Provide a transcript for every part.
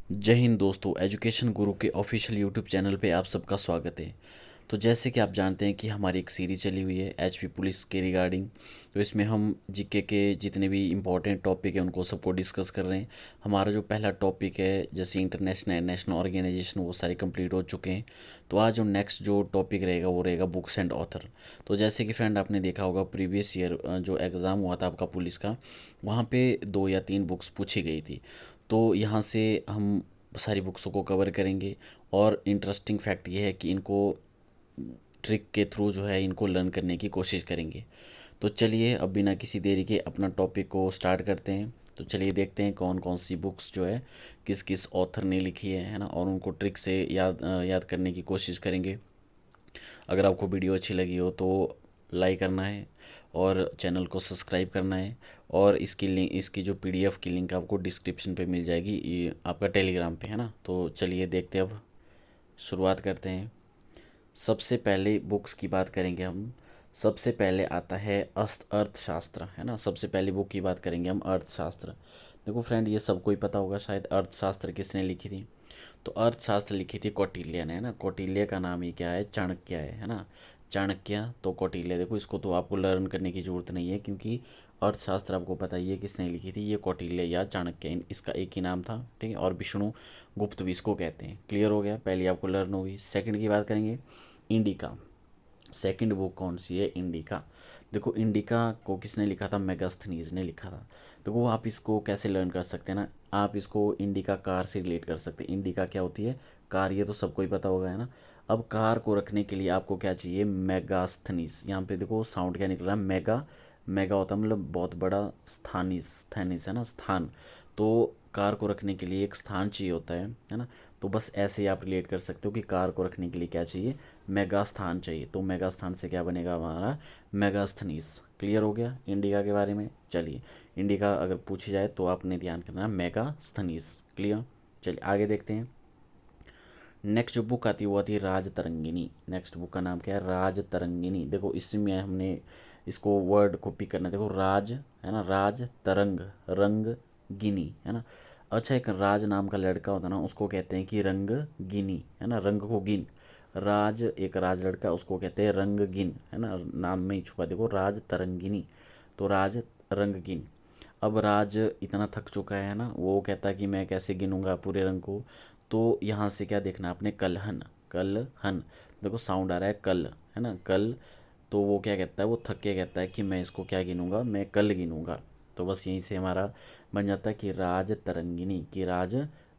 जय हिंद दोस्तों। एजुकेशन गुरु के ऑफिशियल यूट्यूब चैनल पे आप सबका स्वागत है। तो जैसे कि आप जानते हैं कि हमारी एक सीरीज चली हुई है एचपी पुलिस के रिगार्डिंग। तो इसमें हम जीके के जितने भी इम्पोर्टेंट टॉपिक हैं उनको सबको डिस्कस कर रहे हैं। हमारा जो पहला टॉपिक है जैसे इंटरनेशनल एंड नेशनल ऑर्गेनाइजेशन वो सारे कंप्लीट हो चुके हैं। तो आज जो नेक्स्ट जो टॉपिक रहेगा वो रहेगा बुक्स एंड ऑथर। तो जैसे कि फ्रेंड आपने देखा होगा प्रीवियस ईयर जो एग्ज़ाम हुआ था आपका पुलिस का, वहाँ पे 2 या 3 बुक्स पूछी गई थी। तो यहाँ से हम सारी बुक्सों को कवर करेंगे। और इंटरेस्टिंग फैक्ट ये है कि इनको ट्रिक के थ्रू जो है इनको लर्न करने की कोशिश करेंगे। तो चलिए अब बिना किसी देरी के अपना टॉपिक को स्टार्ट करते हैं। तो चलिए देखते हैं कौन कौन सी बुक्स जो है किस किस ऑथर ने लिखी है ना, और उनको ट्रिक से याद करने की कोशिश करेंगे। अगर आपको वीडियो अच्छी लगी हो तो लाइक करना है और चैनल को सब्सक्राइब करना है। और इसकी लिंक, इसकी जो पीडीएफ की लिंक आपको डिस्क्रिप्शन पे मिल जाएगी, ये आपका टेलीग्राम पे है ना। तो चलिए देखते हैं, अब शुरुआत करते हैं। सबसे पहले बुक्स की बात करेंगे हम। सबसे पहले आता है अर्थशास्त्र, है ना। सबसे पहली बुक की बात करेंगे हम अर्थशास्त्र। देखो फ्रेंड, ये सबको ही पता होगा शायद अर्थशास्त्र किसने लिखी थी। तो अर्थशास्त्र लिखी थी कौटिल्य ने, है ना। कौटिल्य का नाम ही क्या है, चाणक्य है ना। चाणक्य तो कौटिल्य, देखो इसको तो आपको लर्न करने की ज़रूरत नहीं है क्योंकि अर्थशास्त्र आपको पता ही है किसने लिखी थी, ये कौटिल्य या चाणक्य, इसका एक ही नाम था, ठीक है। और विष्णु गुप्त भी इसको कहते हैं। क्लियर हो गया, पहले आपको लर्न होगी। सेकंड की बात करेंगे, इंडिका। सेकंड बुक कौन सी है, इंडिका। देखो इंडिका को किसने लिखा था, मेगास्थनीज ने लिखा था। देखो आप इसको कैसे लर्न कर सकते हैं ना, आप इसको इंडिका कार से रिलेट कर सकते हैं। इंडिका क्या होती है, कार, ये तो सबको ही पता होगा, है ना। अब कार को रखने के लिए आपको क्या चाहिए, मेगास्थनीज। यहाँ पे देखो साउंड क्या निकल रहा है, मेगा। मेगा होता है मतलब बहुत बड़ा, स्थानीस, स्थैनिस है ना, स्थान। तो कार को रखने के लिए एक स्थान चाहिए होता है ना। तो बस ऐसे ही आप रिलेट कर सकते हो कि कार को रखने के लिए क्या चाहिए, मेगा स्थान चाहिए। तो मेगा स्थान से क्या बनेगा हमारा, मेगास्थनीस। क्लियर हो गया इंडिका के बारे में। चलिए इंडिका अगर पूछी जाए तो आपने ध्यान करना है मेगास्थनीस। क्लियर। चलिए आगे देखते हैं। नेक्स्ट जो बुक आती है वो आती है राज तरंगिनी। नेक्स्ट बुक का नाम क्या है, राज तरंगिनी। देखो इसमें हमने इसको वर्ड कॉपी करना है। देखो राज है ना, राज तरंग, रंग गिनी, है ना। अच्छा, एक राज नाम का लड़का होता है ना, उसको कहते हैं कि रंग गिनी, है ना, रंग को गिन। राज, एक राज लड़का, उसको कहते हैं रंग गिन, है ना, नाम में ही छुपा। देखो राज तरंगिनी, तो राज रंगीन। अब राज इतना थक चुका है ना, वो कहता है कि मैं कैसे गिनूंगा पूरे रंग को। तो यहाँ से क्या देखना आपने, कलहन, कलहन। देखो साउंड आ रहा है कल, है ना, कल। तो वो क्या कहता है, वो थक के कहता है कि मैं इसको क्या गिनूंगा, मैं कल गिनूंगा। तो बस यहीं से हमारा बन जाता है कि राज तरंगिनी, कि राज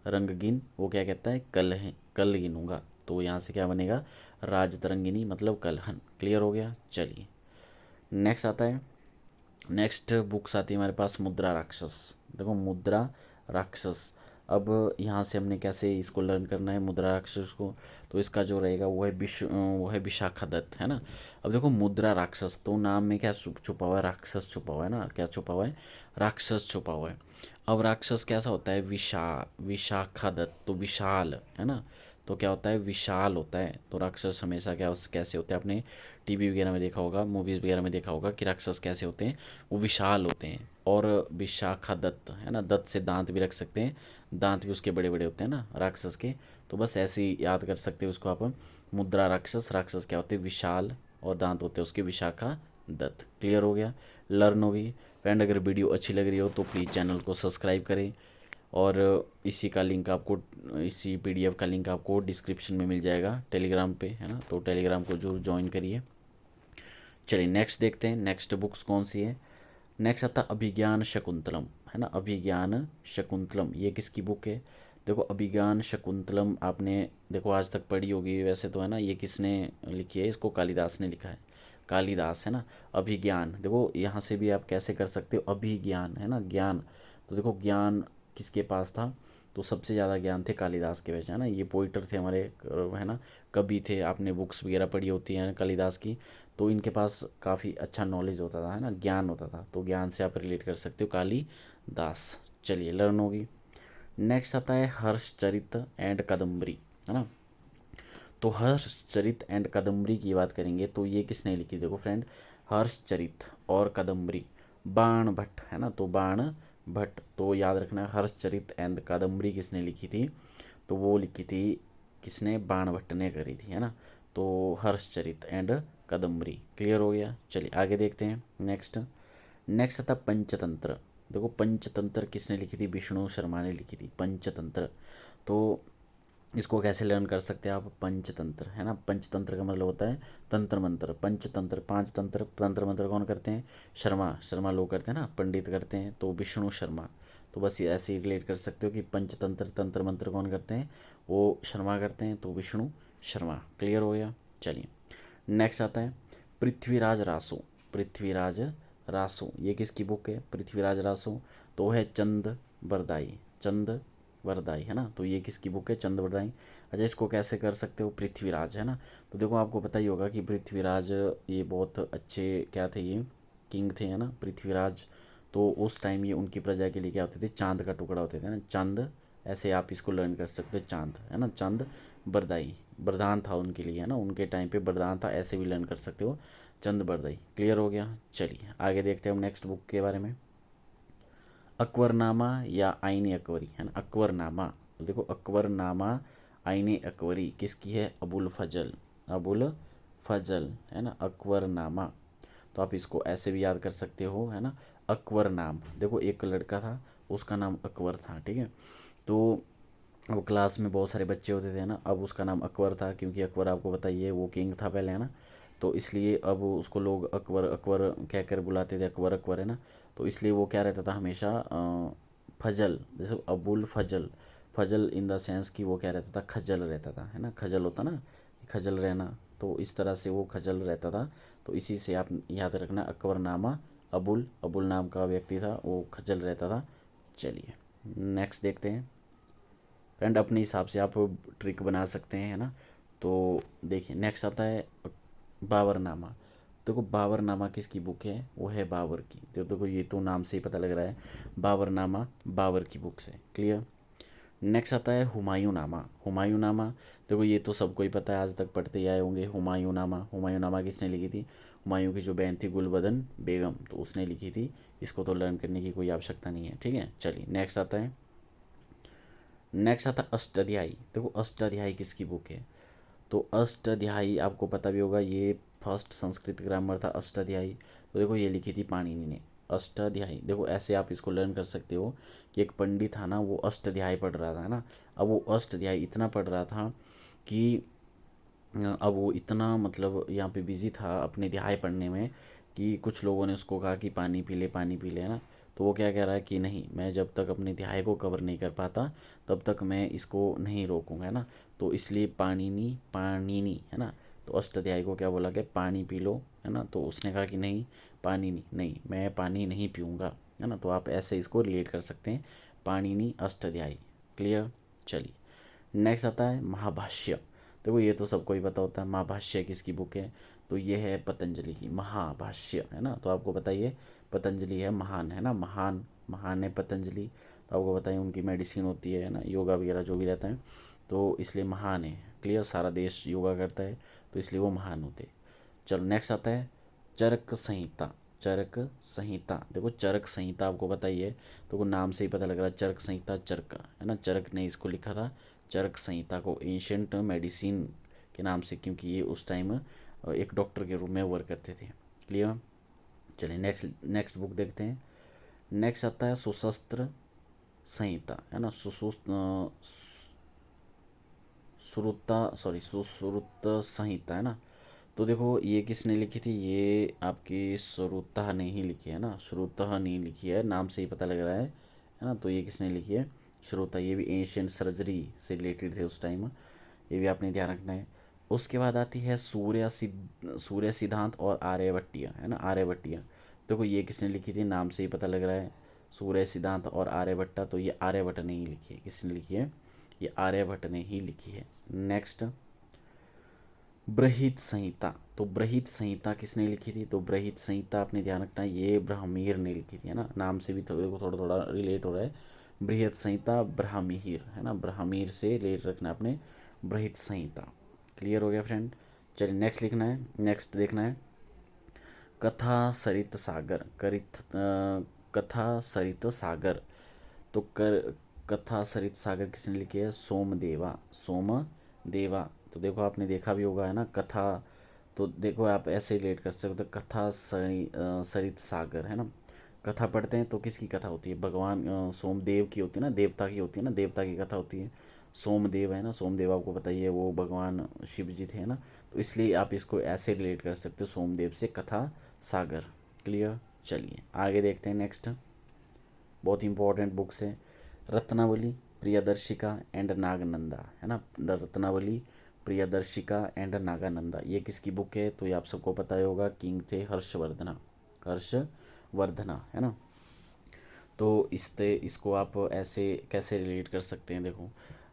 रंगीन, वो क्या कहता है, कल है, कल गिनूंगा। तो यहाँ से क्या बनेगा, राज तरंगिनी मतलब कलहन। क्लियर हो गया। चलिए नेक्स्ट आता है, नेक्स्ट बुक्स आती है हमारे पास मुद्रा राक्षस। देखो मुद्रा राक्षस। अब यहाँ से हमने कैसे इसको लर्न करना है मुद्रा राक्षस को। तो इसका जो रहेगा वो है विशाखा दत्त, है ना। अब देखो मुद्रा राक्षस, तो नाम में क्या छुपा हुआ है, राक्षस छुपा हुआ है ना। क्या छुपा हुआ है, राक्षस छुपा हुआ है। अब राक्षस कैसा होता है, विशाखा दत्त, तो विशाल, है ना। तो क्या होता है, विशाल होता है। तो राक्षस हमेशा क्या कैसे होते हैं, आपने टीवी वगैरह में देखा होगा, मूवीज़ वगैरह में देखा होगा कि राक्षस कैसे होते हैं, वो विशाल होते हैं। और विशाखा दत्त, है ना, दत्त से दांत भी रख सकते हैं, दांत भी उसके बड़े बड़े होते हैं ना राक्षस के। तो बस ऐसे ही याद कर सकते हो उसको आप। मुद्रा राक्षस, राक्षस क्या होते हैं, विशाल, और दांत होते हैं उसके विशाखा दत्त। क्लियर हो गया, लर्न होगी। फ्रेंड अगर वीडियो अच्छी लग रही हो तो प्लीज़ चैनल को सब्सक्राइब करें। और इसी का लिंक आपको, इसी पीडीएफ का लिंक आपको डिस्क्रिप्शन में मिल जाएगा टेलीग्राम पे, है ना। तो टेलीग्राम को जरूर ज्वाइन करिए। चलिए नेक्स्ट देखते हैं, नेक्स्ट बुक्स कौन सी है। नेक्स्ट आता अभिज्ञान शकुंतलम, है ना। अभिज्ञान शकुंतलम ये किसकी बुक है, देखो अभिज्ञान शकुंतलम आपने देखो आज तक पढ़ी होगी वैसे तो, है ना। ये किसने लिखी है, इसको कालिदास ने लिखा है, कालिदास, है ना। अभिज्ञान, देखो यहाँ से भी आप कैसे कर सकते हो, अभिज्ञान, है ना, ज्ञान। तो देखो ज्ञान किसके पास था, तो सबसे ज़्यादा ज्ञान थे कालिदास के पास, है ना। ये पोइटर थे हमारे, है ना, कवि थे। आपने बुक्स वगैरह पढ़ी होती हैं कालिदास की। तो इनके पास काफ़ी अच्छा नॉलेज होता था, है ना, ज्ञान होता था। तो ज्ञान से आप रिलेट कर सकते हो कालिदास। चलिए लर्न होगी। नेक्स्ट आता है हर्षचरित एंड कादम्बरी, है ना। तो हर्षचरित एंड कादम्बरी की बात करेंगे तो ये किसने लिखी, देखो फ्रेंड, हर्षचरित और कादम्बरी बाण भट्ट, है ना। तो बाण भट्ट। तो याद रखना हर्षचरित एंड कादम्बरी किसने लिखी थी, तो वो लिखी थी किसने, बाण भट्ट ने करी थी, है ना। तो हर्षचरित एंड कादम्बरी, क्लियर हो गया। चलिए आगे देखते हैं। नेक्स्ट नेक्स्ट था पंचतंत्र। देखो पंचतंत्र किसने लिखी थी, विष्णु शर्मा ने लिखी थी पंचतंत्र। तो इसको कैसे लर्न कर सकते हैं आप, पंचतंत्र, है ना। पंचतंत्र का मतलब होता है तंत्र मंत्र, पंचतंत्र पांच तंत्र, तंत्र मंत्र कौन करते हैं, शर्मा, शर्मा लोग करते हैं ना, पंडित करते हैं, तो विष्णु शर्मा। तो बस ये ऐसे ही रिलेट कर सकते हो कि पंचतंत्र तंत्र मंत्र कौन करते हैं, वो शर्मा करते हैं, तो विष्णु शर्मा, क्लियर हो गया। चलिए नेक्स्ट आता है पृथ्वीराज रासो। पृथ्वीराज रासो ये किसकी बुक है, पृथ्वीराज रासो, तो है चंद बरदाई, चंद वरदाई, है ना। तो ये किसकी बुक है, चंद वरदाई। अच्छा इसको कैसे कर सकते हो, पृथ्वीराज, है ना। तो देखो आपको पता ही होगा कि पृथ्वीराज ये बहुत अच्छे क्या थे, ये किंग थे, है ना, पृथ्वीराज। तो उस टाइम ये उनकी प्रजा के लिए क्या होते थे, चांद का टुकड़ा होते थे ना, चांद, ऐसे आप इसको लर्न कर सकते हो, चांद, है ना, चांद बरदाई, वरदान था उनके लिए, है ना, उनके टाइम पे वरदान था, ऐसे भी लर्न कर सकते हो, चंद बरदाई, क्लियर हो गया। चलिए आगे देखते हैं हम नेक्स्ट बुक के बारे में। अकबरनामा या आईने अकबरी, है ना, अकबरनामा। तो देखो अकबरनामा आईने अकबरी किसकी है, अबुल फजल, अबुल फजल, है ना, अकबरनामा। तो आप इसको ऐसे भी याद कर सकते हो, है ना, अकबर नाम। देखो एक लड़का था उसका नाम अकबर था, ठीक है। तो अब क्लास में बहुत सारे बच्चे होते थे ना, अब उसका नाम अकबर था, क्योंकि अकबर आपको बताइए वो किंग था पहले, है ना। तो इसलिए अब उसको लोग अकबर अकबर कह कर बुलाते थे, अकबर अकबर, है ना। तो इसलिए वो क्या रहता था हमेशा फजल, जैसे अबुल फजल, फजल इन द सेंस कि वो क्या रहता था, खजल रहता था, है ना, खजल होता ना, खजल रहना, तो इस तरह से वो खजल रहता था। तो इसी से आप याद रखना अकबरनामा, अबुल, अबुल नाम का व्यक्ति था, वो खजल रहता था। चलिए नेक्स्ट देखते हैं फ्रेंड, अपने हिसाब से आप ट्रिक बना सकते हैं, है ना। तो देखिए नेक्स्ट आता है बाबरनामा। देखो बाबरनामा किसकी बुक है, वो है बाबर की। तो देखो ये तो नाम से ही पता लग रहा है, बाबरनामा बाबर की बुक से, क्लियर। नेक्स्ट आता है हुमायूं नामा। हुमायूं नामा देखो ये तो सबको ही पता है, आज तक पढ़ते ही आए होंगे। हुमायूं नामा, हुमायूं नामा किसने लिखी थी, हुमायूं की जो बहन थी गुलबदन बेगम, तो उसने लिखी थी। इसको तो लर्न करने की कोई आवश्यकता नहीं है, ठीक है। चलिए नेक्स्ट आता है, नेक्स्ट आता है अष्टाध्यायी। देखो अष्टाध्यायी किसकी बुक है, तो अष्टाध्यायी आपको पता भी होगा, ये फर्स्ट संस्कृत ग्रामर था अष्टाध्यायी। तो देखो ये लिखी थी पाणिनि ने, अष्टाध्यायी। देखो ऐसे आप इसको लर्न कर सकते हो कि एक पंडित था ना, वो अष्टाध्यायी पढ़ रहा था ना। अब वो अष्टाध्यायी इतना पढ़ रहा था कि अब वो इतना मतलब यहाँ पे बिजी था अपने अध्याय पढ़ने में, कि कुछ लोगों ने उसको कहा कि पानी पी ले, पानी पी ले, है ना। तो वो क्या कह रहा है कि नहीं, मैं जब तक अपने अध्याय को कवर नहीं कर पाता तब तक मैं इसको नहीं रोकूंगा, है ना। तो इसलिए पाणिनि, पाणिनि, है ना। तो अष्टाध्यायी को क्या बोला कि पानी पी लो, है ना। तो उसने कहा कि नहीं, पानी नहीं, नहीं मैं पानी नहीं पीऊँगा, है ना। तो आप ऐसे इसको रिलेट कर सकते हैं, पाणिनि अष्टाध्यायी, क्लियर। चलिए नेक्स्ट आता है महाभाष्य। देखो ये तो सबको ही पता होता है, महाभाष्य किसकी बुक है, तो ये है पतंजलि की महाभाष्य, है ना। तो आपको बताइए पतंजलि है महान, है ना, महान, महान है पतंजलि। तो आपको बताइए उनकी मेडिसिन होती है ना, योगा वगैरह जो भी रहता है, तो इसलिए महान है, क्लियर। सारा देश योगा करता है, तो इसलिए वो महान होते हैं। चलो नेक्स्ट आता है चरक संहिता। चरक संहिता, देखो चरक संहिता आपको बताइए, तो वो नाम से ही पता लग रहा है, चरक संहिता, चरक, है ना, चरक ने इसको लिखा था, चरक संहिता को एंशंट मेडिसिन के नाम से, क्योंकि ये उस टाइम एक डॉक्टर के रूप में वर्क करते थे, क्लियर। चलिए नेक्स्ट नेक्स्ट बुक देखते हैं। नेक्स्ट आता है सुशस्त्र संहिता, है ना, सुरुत्ता, सॉरी सुश्रुत संहिता, है ना। तो देखो ये किसने लिखी थी, ये आपकी श्रुतः ने ही लिखी है ना, श्रुतः ने लिखी है, नाम से ही पता लग रहा है ना। तो ये किसने लिखी है, श्रुतः। ये भी एंशियंट सर्जरी से रिलेटेड थे उस टाइम, ये भी आपने ध्यान रखना है। उसके बाद आती है सूर्य सिद्धांत और आर्यभट्टिय, है ना, आर्यभट्टिय। देखो ये किसने लिखी थी, नाम से ही पता लग रहा है, सूर्य सिद्धांत और आर्यभट्टा। तो ये आर्यभट्ट ने ही लिखी है, किसने लिखी है, ये आर्यभट्ट ने ही लिखी है। नेक्स्ट बृहत संहिता। तो बृहत संहिता किसने लिखी थी, तो बृहत संहिता आपने ध्यान रखना है, ये ब्राह्मीर ने लिखी थी, है ना, नाम से भी थोड़ा थोड़ा रिलेट हो रहा है। बृहत संहिता ब्राह्मीर, है ना, ब्राह्मीर से रिलेट रखना अपने, बृहत संहिता, क्लियर हो गया फ्रेंड। चलिए नेक्स्ट लिखना है, नेक्स्ट देखना है कथा सरित सागर, करित कथा सरित सागर। तो कर कथा सरित सागर किसने लिखी है? सोमदेवा। सोमदेवा। तो देखो आपने देखा भी होगा है ना कथा, तो देखो आप ऐसे रिलेट कर सकते हो, कथा सरित सागर है ना। कथा पढ़ते हैं तो किसकी कथा होती है? भगवान सोमदेव की होती है ना, देवता की होती है ना, देवता की कथा होती है। सोमदेव है ना, सोमदेव आपको बताइए वो भगवान शिव जी थे है ना, तो इसलिए आप इसको ऐसे रिलेट कर सकते हो सोमदेव से कथा सागर। क्लियर? चलिए आगे देखते हैं नेक्स्ट। बहुत इंपॉर्टेंट बुक्स है, रत्नावली, प्रियदर्शिका एंड नागनंदा है ना। रत्नावली, प्रियदर्शिका एंड नागानंदा ये किसकी बुक है? तो ये आप सबको पता ही होगा, किंग थे हर्षवर्धना। हर्षवर्धना है ना। तो इसको आप ऐसे कैसे रिलेट कर सकते हैं? देखो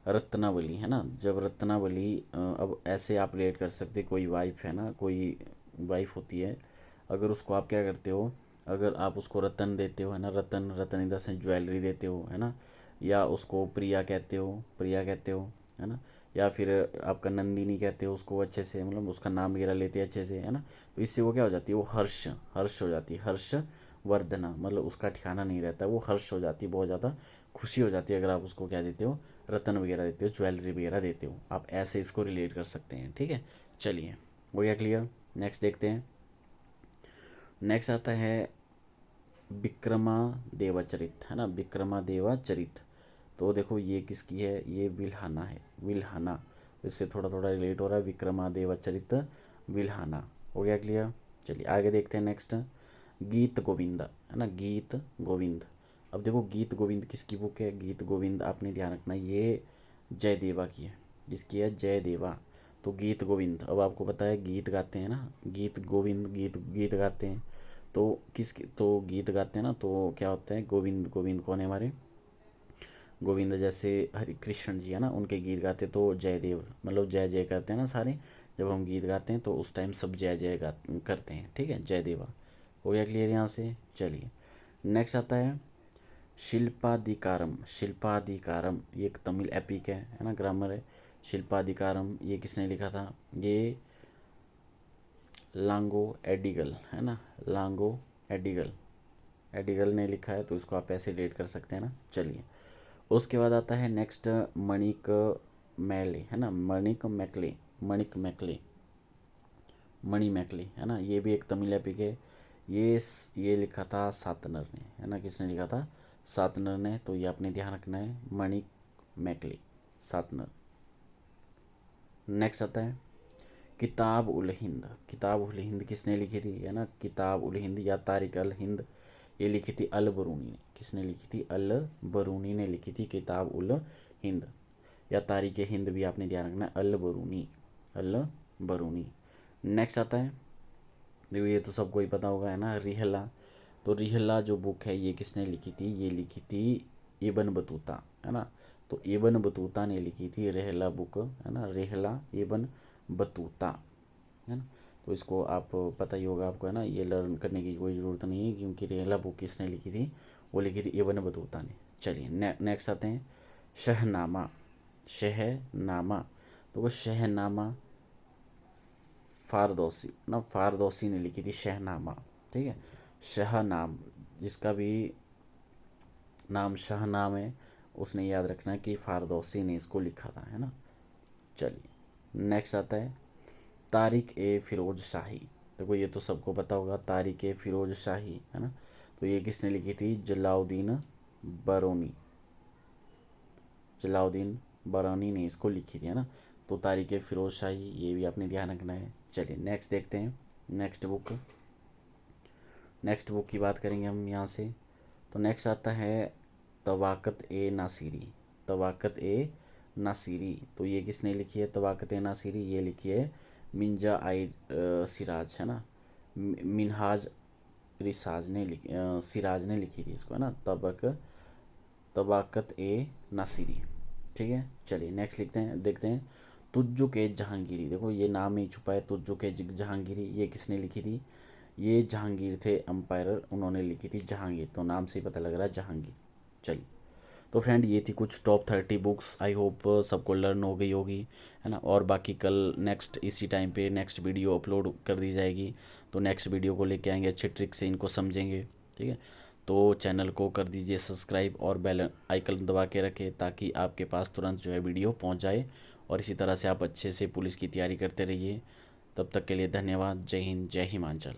रत्नावली है ना, जब रत्नावली अब ऐसे आप रिलेट कर सकते हैं, कोई वाइफ है ना, कोई वाइफ होती है, अगर उसको आप क्या करते हो, अगर आप उसको रतन देते हो है ना, रतन रतन इन द सेंस ज्वेलरी देते हो है ना, या उसको प्रिया कहते हो, प्रिया कहते हो है ना, या फिर आपका नंदिनी कहते हो उसको अच्छे से, मतलब उसका नाम वगैरह लेते हैं अच्छे से है ना, तो इससे वो क्या हो जाती है? वो हर्ष हर्ष हो जाती है, हर्ष वर्धना, मतलब उसका ठिकाना नहीं रहता, वो हर्ष हो जाती है, बहुत ज़्यादा खुशी हो जाती है अगर आप उसको क्या देते हो? रतन वगैरह देते हो, ज्वेलरी वगैरह देते हो, आप ऐसे इसको रिलेट कर सकते हैं। ठीक है, चलिए हो गया क्लियर। नेक्स्ट देखते हैं। नेक्स्ट आता है विक्रमादेवचरित है ना, विक्रमादेवचरित। तो देखो ये किसकी है? ये विल्हाना है, विल्हाना। तो इससे थोड़ा थोड़ा रिलेट हो रहा है, विक्रमादेवचरित विल्हाना। हो गया क्लियर। चलिए आगे देखते हैं नेक्स्ट। गीत गोविंद है ना, गीत गोविंद। अब देखो गीत गोविंद किसकी बुक है? गीत गोविंद आपने ध्यान रखना ये जयदेवा की है। जिसकी है? जयदेवा। तो गीत गोविंद, अब आपको पता है गीत गाते हैं ना, गीत गोविंद, गीत गीत गाते हैं, तो तो गीत गाते हैं ना, तो क्या होता है? गोविंद, गोविंद कौन है हमारे? गोविंद जैसे हरि कृष्ण जी है ना, उनके गीत गाते तो जयदेव, मतलब जय जय करते हैं ना सारे, जब हम गीत गाते हैं तो उस टाइम सब जय जय करते हैं। ठीक है, जयदेवा। हो गया क्लियर यहाँ से। चलिए नेक्स्ट आता है शिल्पाधिकारम। शिल्पाधिकारम ये एक तमिल एपिक है ना, ग्रामर है। शिल्पाधिकारम ये किसने लिखा था? ये लांगो एडिगल है ना, लांगो एडिगल, एडिगल ने लिखा है, तो इसको आप ऐसे डेट कर सकते हैं ना। चलिए उसके बाद आता है नेक्स्ट मणिक मैले है ना, मणिक मैकले, मणिक मैकले, मणि मैकले है ना, ये भी एक तमिल एपिक है। ये लिखा था सातनर ने है ना, किसने लिखा था? सातनर ने। तो ये आपने ध्यान रखना है, मणिक मैकले, सातनर। नेक्स्ट आता है किताब उल हिंद। किताब उल हिंद किसने लिखी थी है ना? किताब उल हिंद या तारिक अल हिंद ये लिखी थी अल बरूनी ने। किसने लिखी थी? अल बरूनी ने लिखी थी किताब उल हिंद, या तारिक हिंद भी आपने ध्यान रखना है, अल बरूनी, अल बरूनी। नेक्स्ट आता है, देखो ये तो सबको ही पता होगा है ना, रिहला। तो रिहला जो बुक है ये किसने लिखी थी? ये लिखी थी इबन बतूता है ना। तो इबन बतूता ने लिखी थी रेहला बुक है ना, रेहला इबन बतूता है ना। तो इसको आप पता ही होगा आपको है ना, ये लर्न करने की कोई ज़रूरत नहीं है, क्योंकि रेहला बुक किसने लिखी थी? वो लिखी थी इबन बतूता ने। चलिए नेक्स्ट आते हैं शहनामा। शहनामा, तो वो शहनामा फारदौसी ना, फारदौसी ने लिखी थी शहनामा। ठीक है, शहनाम, जिसका भी नाम शहनाम है उसने याद रखना है कि फारदौसी ने इसको लिखा था है ना। चलिए नेक्स्ट आता है तारिक ए फिरोज शाही। देखो ये तो सबको पता होगा, तारिक ए फिरोज शाही है ना। तो ये किसने लिखी थी? जलाउद्दीन बरौनी, जलाउद्दीन बरौनी ने इसको लिखी थी है ना। तो तारिक ए फिरोज शाही ये भी आपने ध्यान रखना है। चलिए नेक्स्ट देखते हैं नेक्स्ट बुक। नेक्स्ट बुक की बात करेंगे हम यहाँ से। तो नेक्स्ट आता है तवाक़त ए नासिरी। तवाक़त ए नासिरी, तो ये किसने लिखी है? तवाक़त ए नासिरी ये लिखी है मिंजा आई सिराज है ना, मिनहाज रिसाज ने लिखी, सिराज ने लिखी थी इसको है ना, तवाक़त ए नासिरी। ठीक है, चलिए नेक्स्ट लिखते हैं, देखते हैं तुज्जो के जहांगीरी। देखो ये नाम ही छुपा है, तुज्जो के जहांगीरी ये किसने लिखी थी? ये जहांगीर थे एम्पायर, उन्होंने लिखी थी जहांगीर, तो नाम से ही पता लग रहा है जहांगीर। चलिए तो फ्रेंड ये थी कुछ टॉप 30 बुक्स, आई होप सबको लर्न हो गई होगी है ना। और बाकी कल नेक्स्ट इसी टाइम पे नेक्स्ट वीडियो अपलोड कर दी जाएगी, तो नेक्स्ट वीडियो को लेके आएंगे, अच्छे ट्रिक से इनको समझेंगे। ठीक है, तो चैनल को कर दीजिए सब्सक्राइब और बेल आइकन दबा के रखें ताकि आपके पास तुरंत जो है वीडियो पहुंच जाए। और इसी तरह से आप अच्छे से पुलिस की तैयारी करते रहिए। तब तक के लिए धन्यवाद। जय हिंद, जय हिमाचल।